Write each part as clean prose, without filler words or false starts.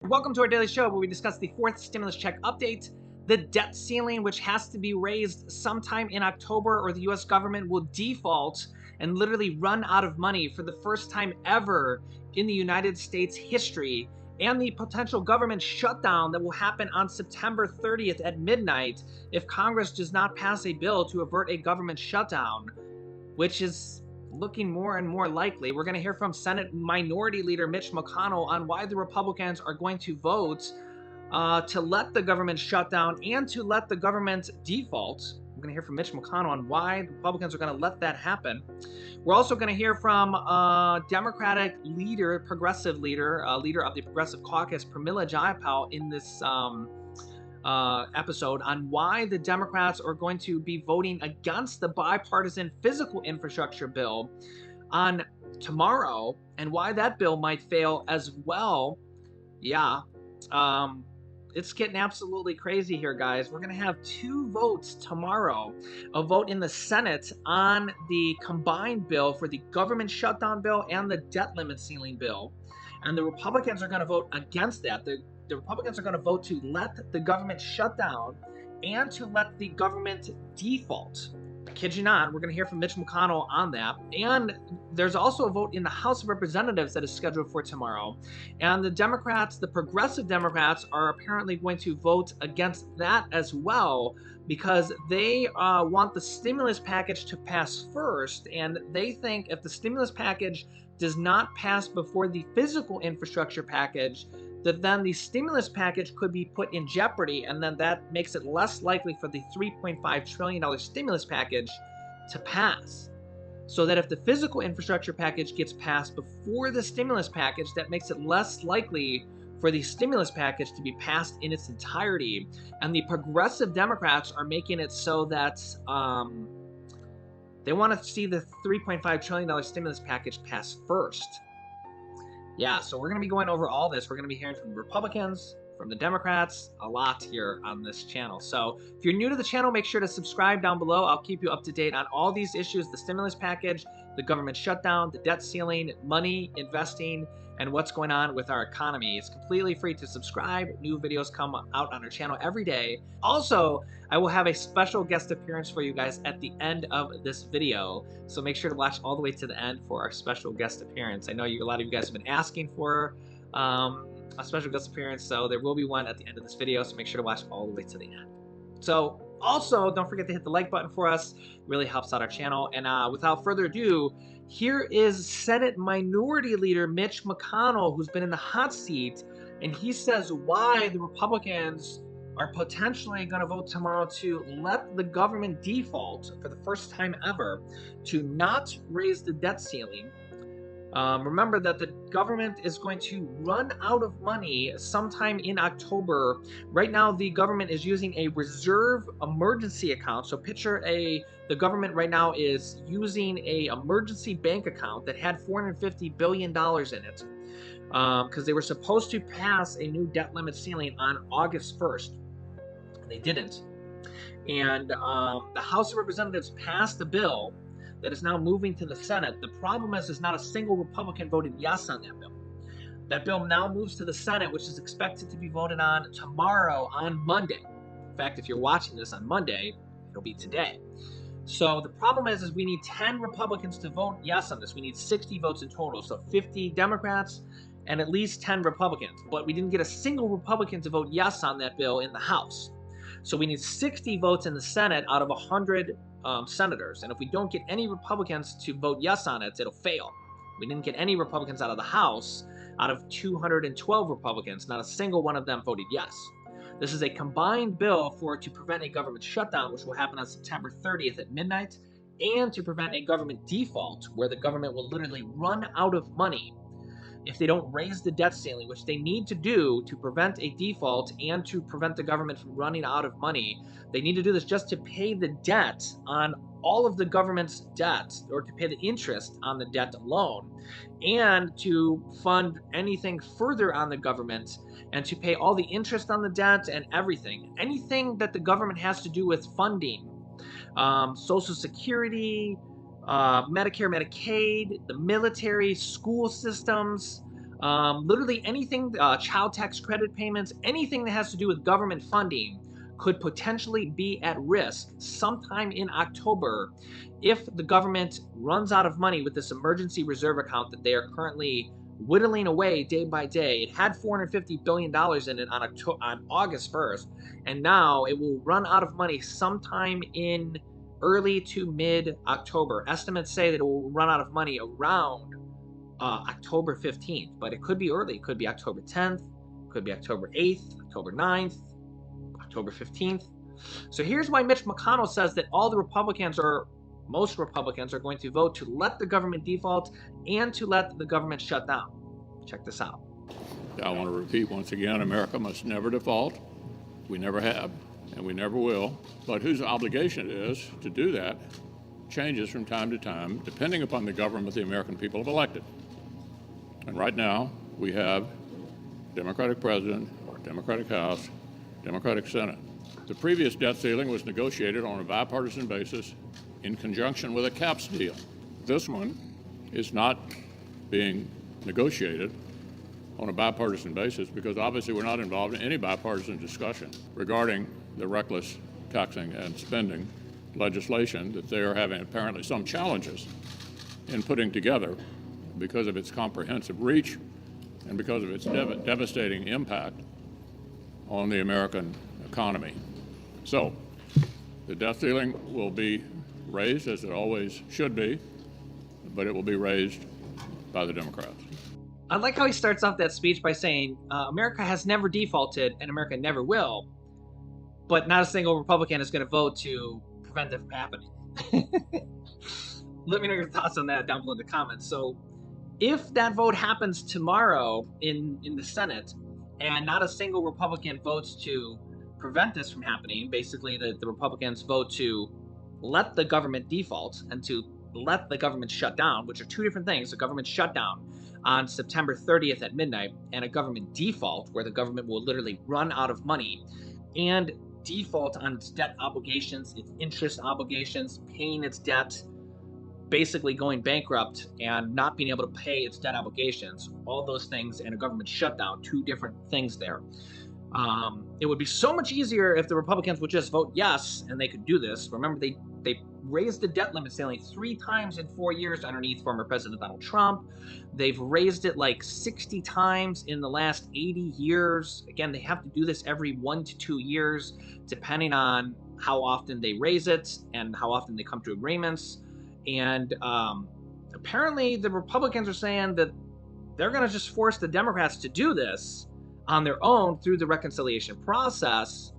Welcome to our daily show where we discuss the fourth stimulus check update, the debt ceiling, which has to be raised sometime in October, or the US government will default and literally run out of money for the first time ever in the United States history, and the potential government shutdown that will happen on September 30th at midnight if Congress does not pass a bill to avert a government shutdown, which is looking more and more likely. We're going to hear from Senate Minority Leader Mitch McConnell on why the Republicans are going to vote to let the government shut down and to let the government default. We're going to hear from Mitch McConnell on why the Republicans are going to let that happen. We're also going to hear from Democratic leader, progressive leader, leader of the Progressive Caucus, Pramila Jayapal, in this episode on why the Democrats are going to be voting against the bipartisan physical infrastructure bill on tomorrow, and why that bill might fail as well. Yeah, it's getting absolutely crazy here, guys. We're going to have two votes tomorrow, a vote in the Senate on the combined bill for the government shutdown bill and the debt limit ceiling bill. And the Republicans are going to vote against that. The Republicans are going to vote to let the government shut down and to let the government default. I kid you not, we're going to hear from Mitch McConnell on that. And there's also a vote in the House of Representatives that is scheduled for tomorrow. And the Democrats, the progressive Democrats, are apparently going to vote against that as well, because they want the stimulus package to pass first. And they think if the stimulus package does not pass before the physical infrastructure package, that then the stimulus package could be put in jeopardy, and then that makes it less likely for the $3.5 trillion stimulus package to pass. So that if the physical infrastructure package gets passed before the stimulus package, that makes it less likely for the stimulus package to be passed in its entirety. And the progressive Democrats are making it so that they want to see the $3.5 trillion stimulus package pass first. Yeah, so we're going to be going over all this. We're going to be hearing from the Republicans, from the Democrats, a lot here on this channel. So if you're new to the channel, make sure to subscribe down below. I'll keep you up to date on all these issues: the stimulus package, the government shutdown, the debt ceiling, money, investing, and what's going on with our economy. It's completely free to subscribe. New videos come out on our channel every day. Also, I will have a special guest appearance for you guys at the end of this video, so make sure to watch all the way to the end for our special guest appearance. I know a lot of you guys have been asking for a special guest appearance, so there will be one at the end of this video, so make sure to watch all the way to the end. So also, don't forget to hit the like button for us. It really helps out our channel. And without further ado, here is Senate Minority Leader Mitch McConnell, who's been in the hot seat, and he says why the Republicans are potentially going to vote tomorrow to let the government default for the first time ever, to not raise the debt ceiling. Remember that the government is going to run out of money sometime in October. Right now, the government is using a reserve emergency account. So picture the government right now is using a emergency bank account that had $450 billion in it, because they were supposed to pass a new debt limit ceiling on August 1st. They didn't. And the House of Representatives passed a bill that is now moving to the Senate. The problem is not a single Republican voted yes on that bill. That bill now moves to the Senate, which is expected to be voted on tomorrow, on Monday. In fact, if you're watching this on Monday, it'll be today. So the problem is we need 10 Republicans to vote yes on this. We need 60 votes in total, so 50 Democrats and at least 10 Republicans. But we didn't get a single Republican to vote yes on that bill in the House. So we need 60 votes in the Senate out of 100 senators. And if we don't get any Republicans to vote yes on it, it'll fail. We didn't get any Republicans out of the House. Out of 212 Republicans, not a single one of them voted yes. This is a combined bill to prevent a government shutdown, which will happen on September 30th at midnight, and to prevent a government default, where the government will literally run out of money if they don't raise the debt ceiling, which they need to do to prevent a default and to prevent the government from running out of money. They need to do this just to pay the debt on all of the government's debt, or to pay the interest on the debt alone, and to fund anything further on the government, and to pay all the interest on the debt and everything. Anything that the government has to do with funding, Social Security, Medicare, Medicaid, the military, school systems, Literally anything, child tax credit payments, anything that has to do with government funding could potentially be at risk sometime in October if the government runs out of money with this emergency reserve account that they are currently whittling away day by day. It had $450 billion in it on August 1st, and now it will run out of money sometime in early to mid-October. Estimates say that it will run out of money around October 15th, but it could be early. It could be October 10th, could be October 8th, October 9th, October 15th. So here's why Mitch McConnell says that all the Republicans, or most Republicans, are going to vote to let the government default and to let the government shut down. Check this out. I want to repeat once again, America must never default. We never have, and we never will. But whose obligation it is to do that changes from time to time, depending upon the government the American people have elected. And right now, we have Democratic President, Democratic House, Democratic Senate. The previous debt ceiling was negotiated on a bipartisan basis in conjunction with a caps deal. This one is not being negotiated on a bipartisan basis because obviously we're not involved in any bipartisan discussion regarding the reckless taxing and spending legislation that they are having apparently some challenges in putting together because of its comprehensive reach and because of its devastating impact on the American economy. So the debt ceiling will be raised, as it always should be, but it will be raised by the Democrats. I like how he starts off that speech by saying, America has never defaulted and America never will, but not a single Republican is going to vote to prevent it from happening. Let me know your thoughts on that down below in the comments. So if that vote happens tomorrow in the Senate and not a single Republican votes to prevent this from happening, basically the Republicans vote to let the government default and to let the government shut down, which are two different things. A government shutdown on September 30th at midnight and a government default where the government will literally run out of money and default on its debt obligations, its interest obligations, paying its debt, basically going bankrupt and not being able to pay its debt obligations, all those things, and a government shutdown, two different things there. It would be so much easier if the Republicans would just vote yes and they could do this. Remember, they raised the debt limit ceiling 3 times in 4 years underneath former President Donald Trump. They've raised it like 60 times in the last 80 years. Again, they have to do this every 1 to 2 years, depending on how often they raise it and how often they come to agreements. And apparently the Republicans are saying that they're going to just force the Democrats to do this on their own through the reconciliation process,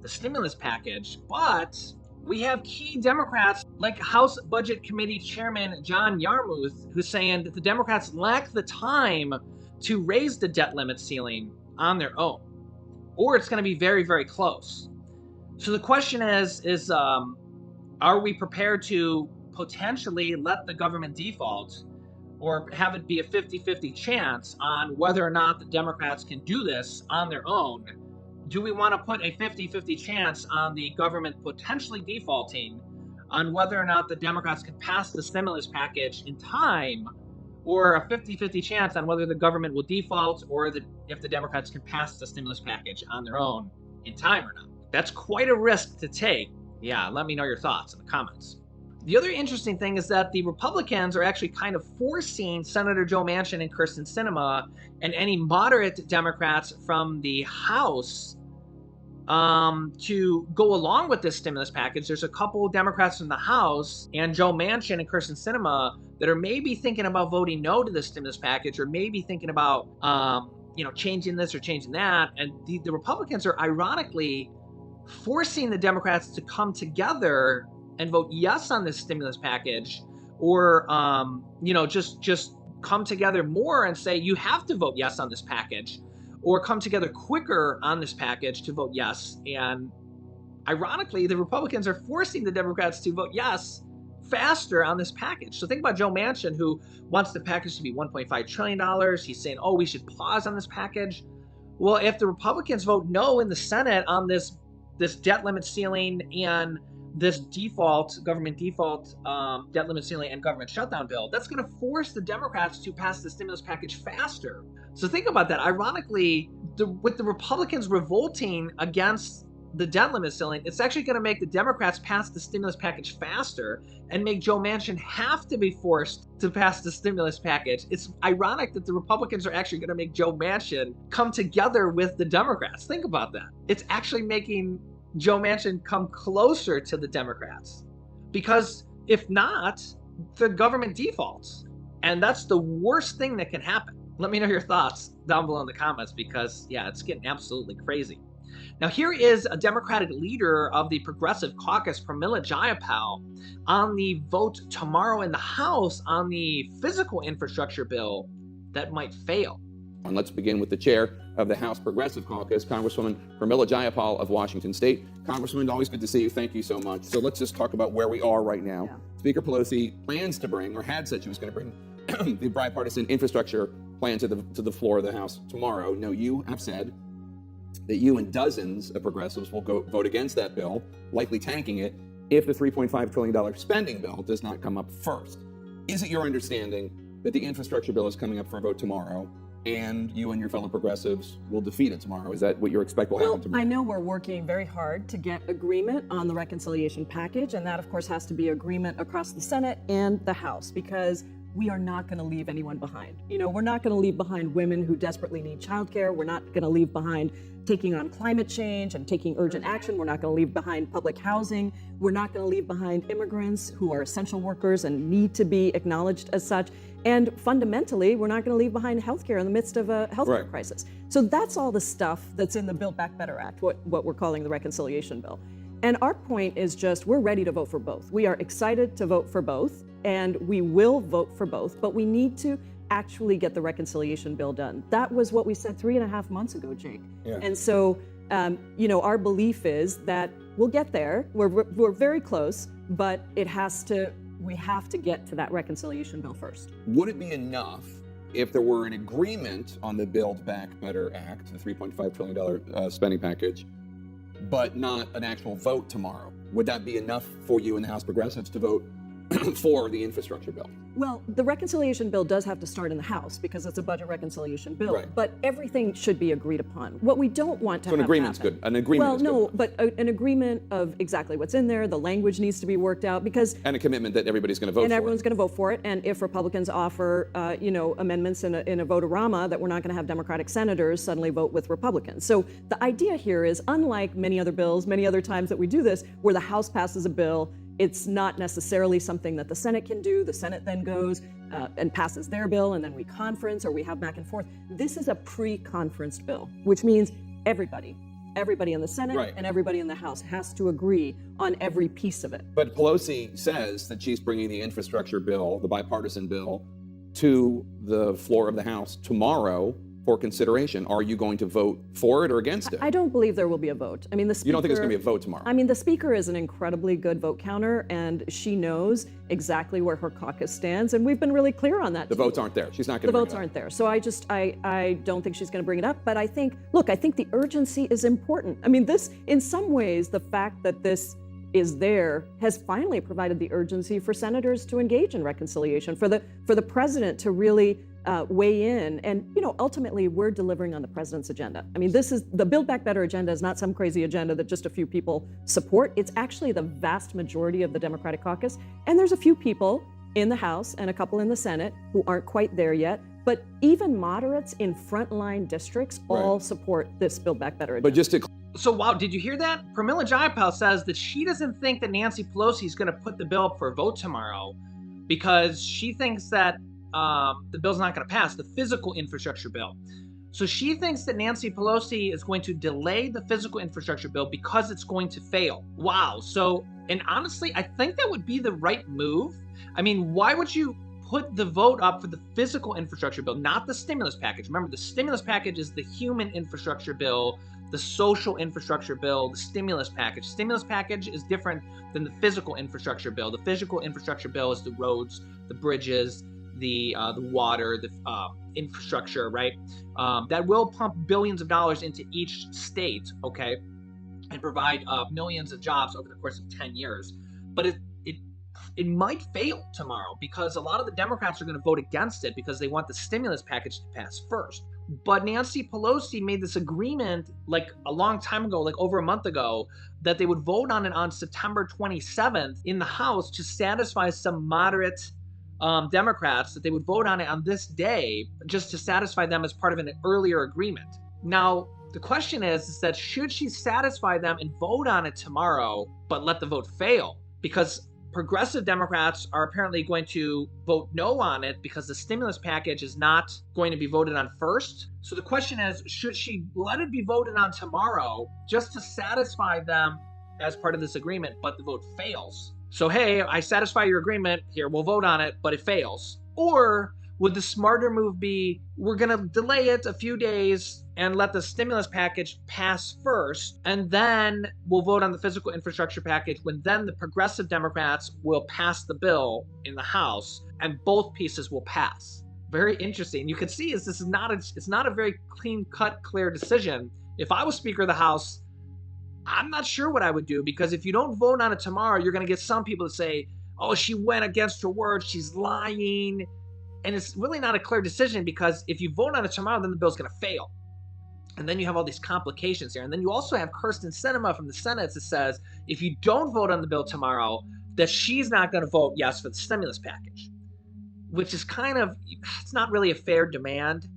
the stimulus package. But we have key Democrats like House Budget Committee Chairman John Yarmuth, who's saying that the Democrats lack the time to raise the debt limit ceiling on their own, or it's going to be very, very close. So the question is are we prepared to potentially let the government default or have it be a 50-50 chance on whether or not the Democrats can do this on their own? Do we want to put a 50-50 chance on the government potentially defaulting on whether or not the Democrats can pass the stimulus package in time, or a 50-50 chance on whether the government will default or if the Democrats can pass the stimulus package on their own in time or not? That's quite a risk to take. Yeah, let me know your thoughts in the comments. The other interesting thing is that the Republicans are actually kind of forcing Senator Joe Manchin and Kyrsten Sinema and any moderate Democrats from the House to go along with this stimulus package. There's a couple Democrats in the House and Joe Manchin and Kyrsten Sinema that are maybe thinking about voting no to the stimulus package, or maybe thinking about changing this or changing that. And the Republicans are ironically forcing the Democrats to come together and vote yes on this stimulus package, or just come together more and say you have to vote yes on this package, or come together quicker on this package to vote yes. And ironically, the Republicans are forcing the Democrats to vote yes faster on this package. So think about Joe Manchin, who wants the package to be $1.5 trillion. He's saying, oh, we should pause on this package. Well, if the Republicans vote no in the Senate on this debt limit ceiling and this government default, debt limit ceiling, and government shutdown bill, that's going to force the Democrats to pass the stimulus package faster. So think about that. Ironically, with the Republicans revolting against the debt limit ceiling, it's actually going to make the Democrats pass the stimulus package faster and make Joe Manchin have to be forced to pass the stimulus package. It's ironic that the Republicans are actually going to make Joe Manchin come together with the Democrats. Think about that. It's actually making Joe Manchin come closer to the Democrats, because if not, the government defaults, and that's the worst thing that can happen. Let me know your thoughts down below in the comments, because yeah, it's getting absolutely crazy. Now, here is a Democratic leader of the Progressive Caucus, Pramila Jayapal, on the vote tomorrow in the House on the physical infrastructure bill that might fail. And let's begin with the chair of the House Progressive Caucus, Congresswoman Pramila Jayapal of Washington State. Congresswoman, always good to see you. Thank you so much. So let's just talk about where we are right now. Yeah. Speaker Pelosi plans to bring, or had said she was going to bring, the bipartisan infrastructure plan to the floor of the House tomorrow. Now, you have said that you and dozens of progressives will go vote against that bill, likely tanking it, if the $3.5 trillion spending bill does not come up first. Is it your understanding that the infrastructure bill is coming up for a vote tomorrow, and you and your fellow progressives will defeat it tomorrow? Is that what you expect will happen tomorrow? I know we're working very hard to get agreement on the reconciliation package, and that, of course, has to be agreement across the Senate and the House, because we are not going to leave anyone behind. You know, we're not going to leave behind women who desperately need childcare. We're not going to leave behind taking on climate change and taking urgent action. We're not going to leave behind public housing. We're not going to leave behind immigrants who are essential workers and need to be acknowledged as such. And fundamentally, we're not going to leave behind healthcare in the midst of a healthcare crisis. So that's all the stuff that's in the Build Back Better Act, what we're calling the reconciliation bill. And our point is just, we're ready to vote for both. We are excited to vote for both, and we will vote for both, but we need to actually get the reconciliation bill done. That was what we said 3.5 months ago, Jake. Yeah. And so, you know, our belief is that we'll get there. We're very close, but we have to get to that reconciliation bill first. Would it be enough if there were an agreement on the Build Back Better Act, the $3.5 trillion spending package, but not an actual vote tomorrow? Would that be enough for you and the House Progressives to vote for the infrastructure bill? Well, the reconciliation bill does have to start in the House because it's a budget reconciliation bill, right. But everything should be agreed upon. What we don't want to have an agreement's happen, good. An agreement is good. Well, no, but an agreement of exactly what's in there, the language needs to be worked out, because... And a commitment that everybody's going to vote for it. And everyone's going to vote for it, and if Republicans offer, amendments in a vote-a-rama, that we're not going to have Democratic senators suddenly vote with Republicans. So the idea here is, unlike many other bills, many other times that we do this, where the House passes a bill, it's not necessarily something that the Senate can do. The Senate then goes and passes their bill, and then we conference or we have back and forth. This is a pre-conferenced bill, which means everybody in the Senate and everybody in the House has to agree on every piece of it. But Pelosi says that she's bringing the infrastructure bill, the bipartisan bill, to the floor of the House tomorrow for consideration. Are you going to vote for it or against it? I don't believe there will be a vote. I mean, the Speaker... You don't think it's going to be a vote tomorrow? I mean, the Speaker is an incredibly good vote counter, and she knows exactly where her caucus stands, and we've been really clear on that. The votes aren't there. She's not going to bring it up. The votes aren't there. So I don't think she's going to bring it up, but I think the urgency is important. I mean, this, in some ways, the fact that this is there has finally provided the urgency for senators to engage in reconciliation, for the president to really weigh in. And, ultimately, we're delivering on the president's agenda. I mean, the Build Back Better agenda is not some crazy agenda that just a few people support. It's actually the vast majority of the Democratic caucus. And there's a few people in the House and a couple in the Senate who aren't quite there yet. But even moderates in frontline districts all support this Build Back Better agenda. But just to... So, wow, did you hear that? Pramila Jayapal says that she doesn't think that Nancy Pelosi is going to put the bill up for a vote tomorrow because she thinks that the bill's not going to pass, the physical infrastructure bill. So she thinks that Nancy Pelosi is going to delay the physical infrastructure bill because it's going to fail. Wow. So, and honestly, I think that would be the right move. I mean, why would you put the vote up for the physical infrastructure bill, not the stimulus package? Remember, the stimulus package is the human infrastructure bill, the social infrastructure bill, the stimulus package. Stimulus package is different than the physical infrastructure bill. The physical infrastructure bill is the roads, the bridges, the water, the infrastructure, right? That will pump billions of dollars into each state, okay? and provide millions of jobs over the course of 10 years. But it might fail tomorrow because a lot of the Democrats are going to vote against it because they want the stimulus package to pass first. But Nancy Pelosi made this agreement like a long time ago, like over a month ago, that they would vote on it on September 27th in the House to satisfy some moderate Democrats, that they would vote on it on this day just to satisfy them as part of an earlier agreement. Now, the question is that should she satisfy them and vote on it tomorrow, but let the vote fail? Because progressive Democrats are apparently going to vote no on it because the stimulus package is not going to be voted on first. So the question is, should she let it be voted on tomorrow just to satisfy them as part of this agreement, but the vote fails? So, hey, I satisfy your agreement, here, we'll vote on it, but it fails. Or would the smarter move be, we're going to delay it a few days and let the stimulus package pass first, and then we'll vote on the physical infrastructure package when then the progressive Democrats will pass the bill in the House and both pieces will pass. Very interesting. You can see it's not a very clean-cut, clear decision. If I was Speaker of the House, I'm not sure what I would do, because if you don't vote on it tomorrow, you're going to get some people to say, oh, she went against her word, she's lying. And it's really not a clear decision, because if you vote on it tomorrow, then the bill's going to fail. And then you have all these complications here. And then you also have Kyrsten Sinema from the Senate that says if you don't vote on the bill tomorrow, that she's not going to vote yes for the stimulus package, which is kind of, it's not really a fair demand.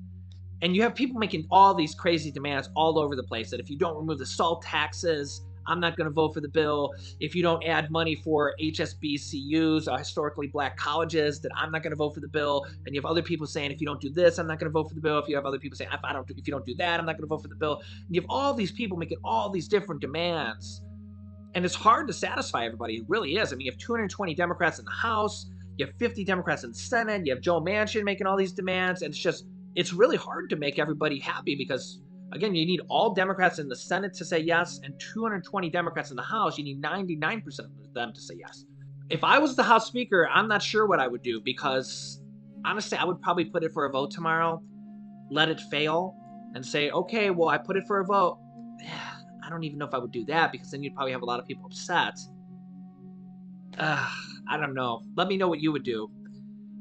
And you have people making all these crazy demands all over the place, that if you don't remove the SALT taxes, I'm not going to vote for the bill. If you don't add money for HSBCUs, historically black colleges, that I'm not going to vote for the bill. And you have other people saying, if you don't do this, I'm not going to vote for the bill. If you have other people saying, if you don't do that, I'm not going to vote for the bill. And you have all these people making all these different demands. And it's hard to satisfy everybody. It really is. I mean, you have 220 Democrats in the House. You have 50 Democrats in the Senate. You have Joe Manchin making all these demands. And it's really hard to make everybody happy, because again, you need all Democrats in the Senate to say yes, and 220 Democrats in the House. You need 99% of them to say yes. If I was the House Speaker, I'm not sure what I would do, because honestly, I would probably put it for a vote tomorrow, let it fail, and say, okay, well, I put it for a vote. I don't even know if I would do that, because then you'd probably have a lot of people upset. I don't know. Let me know what you would do.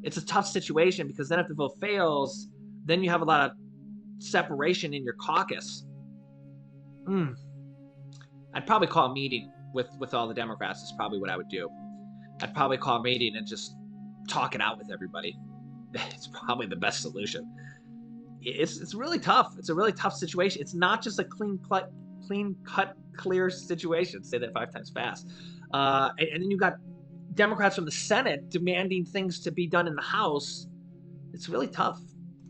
It's a tough situation, because then if the vote fails, then you have a lot of separation in your caucus. I'd probably call a meeting with all the Democrats. Is probably what I would do. I'd probably call a meeting and just talk it out with everybody. It's probably the best solution. It's really tough. It's a really tough situation. It's not just a clean cut, clear situation. Say that 5 times fast. And then you got Democrats from the Senate demanding things to be done in the House. It's really tough.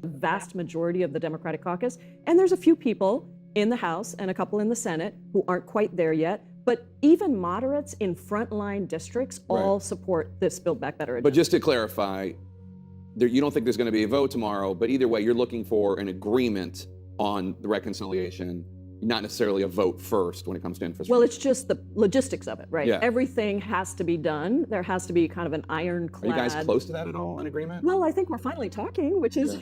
Vast majority of the Democratic caucus, and there's a few people in the House and a couple in the Senate who aren't quite there yet, but even moderates in frontline districts all support this Build Back Better agenda. But just to clarify, you don't think there's going to be a vote tomorrow, but either way, you're looking for an agreement on the reconciliation, not necessarily a vote first when it comes to infrastructure. Well, it's just the logistics of it, right? Yeah. Everything has to be done. There has to be kind of an ironclad. Are you guys close to that at all, an agreement? Well, I think we're finally talking, which is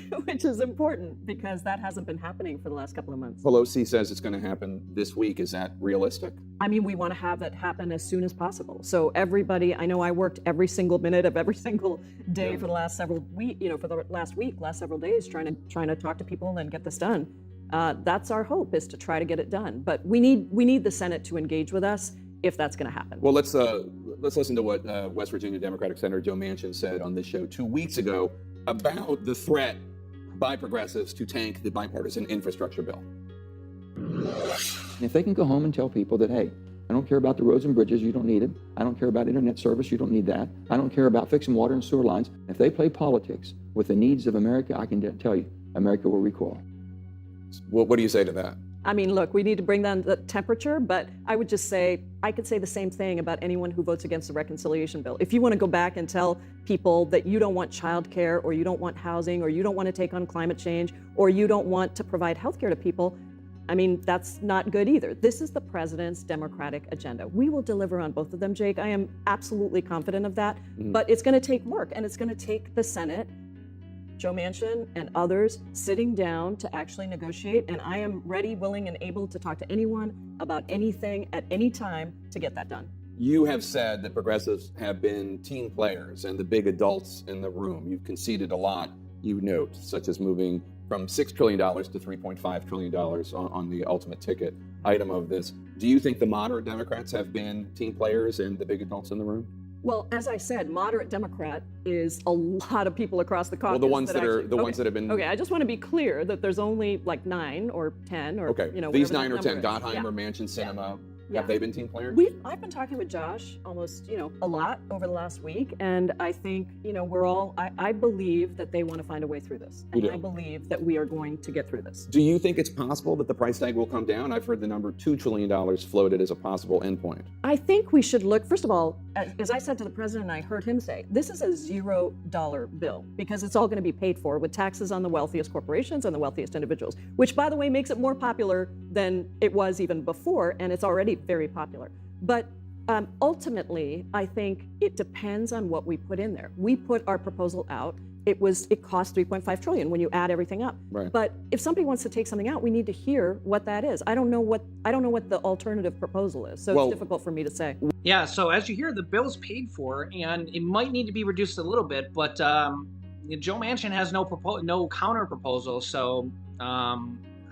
important, because that hasn't been happening for the last couple of months. Pelosi says it's going to happen this week. Is that realistic? I mean, we want to have that happen as soon as possible. So everybody, I know I worked every single minute of every single day for the last several weeks, for the last several days, trying to talk to people and get this done. That's our hope, is to try to get it done. But we need the Senate to engage with us if that's going to happen. Well, let's listen to what West Virginia Democratic Senator Joe Manchin said on this show 2 weeks ago about the threat by progressives to tank the bipartisan infrastructure bill. And if they can go home and tell people that, hey, I don't care about the roads and bridges, you don't need it. I don't care about internet service, you don't need that. I don't care about fixing water and sewer lines. If they play politics with the needs of America, I can tell you, America will recoil. What do you say to that? I mean, look, we need to bring down the temperature, but I would just say, I could say the same thing about anyone who votes against the reconciliation bill. If you want to go back and tell people that you don't want childcare, or you don't want housing, or you don't want to take on climate change, or you don't want to provide health care to people, I mean, that's not good either. This is the president's Democratic agenda. We will deliver on both of them, Jake. I am absolutely confident of that, but it's going to take work, and it's going to take the Senate Joe Manchin and others sitting down to actually negotiate, and I am ready, willing, and able to talk to anyone about anything at any time to get that done. You have said that progressives have been team players and the big adults in the room. You've conceded a lot, you note, such as moving from $6 trillion to $3.5 trillion on the ultimate ticket item of this. Do you think the moderate Democrats have been team players and the big adults in the room? Well, as I said, moderate Democrat is a lot of people across the caucus. Well, the ones that are actually, ones that have been. Okay, I just want to be clear that there's only like 9 or 10 or Okay, you know these whatever 9 or that 10, number is. Gottheimer, Manchin, Sinema, Yeah. have they been team players? I've been talking with Josh almost, a lot over the last week, and I think, I believe that they want to find a way through this. You And do. I believe that we are going to get through this. Do you think it's possible that the price tag will come down? I've heard the number $2 trillion floated as a possible endpoint. I think we should look, first of all, as I said to the president, and I heard him say, this is a $0 bill because it's all going to be paid for with taxes on the wealthiest corporations and the wealthiest individuals, which, by the way, makes it more popular than it was even before, and it's already very popular. But ultimately, I think it depends on what we put in there. We put our proposal out. It cost $3.5 trillion when you add everything up. Right. But if somebody wants to take something out, we need to hear what that is. I don't know what the alternative proposal is, so Well- it's difficult for me to say. Yeah, so as you hear, the bill's paid for, and it might need to be reduced a little bit, but Joe Manchin has no counter proposal, so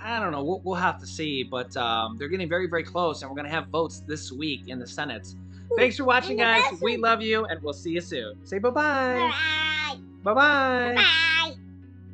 I don't know. We'll have to see, but they're getting very, very close, and we're going to have votes this week in the Senate. Thanks for watching, guys. We love you, and we'll see you soon. Say bye-bye. Bye. Bye-bye. Bye.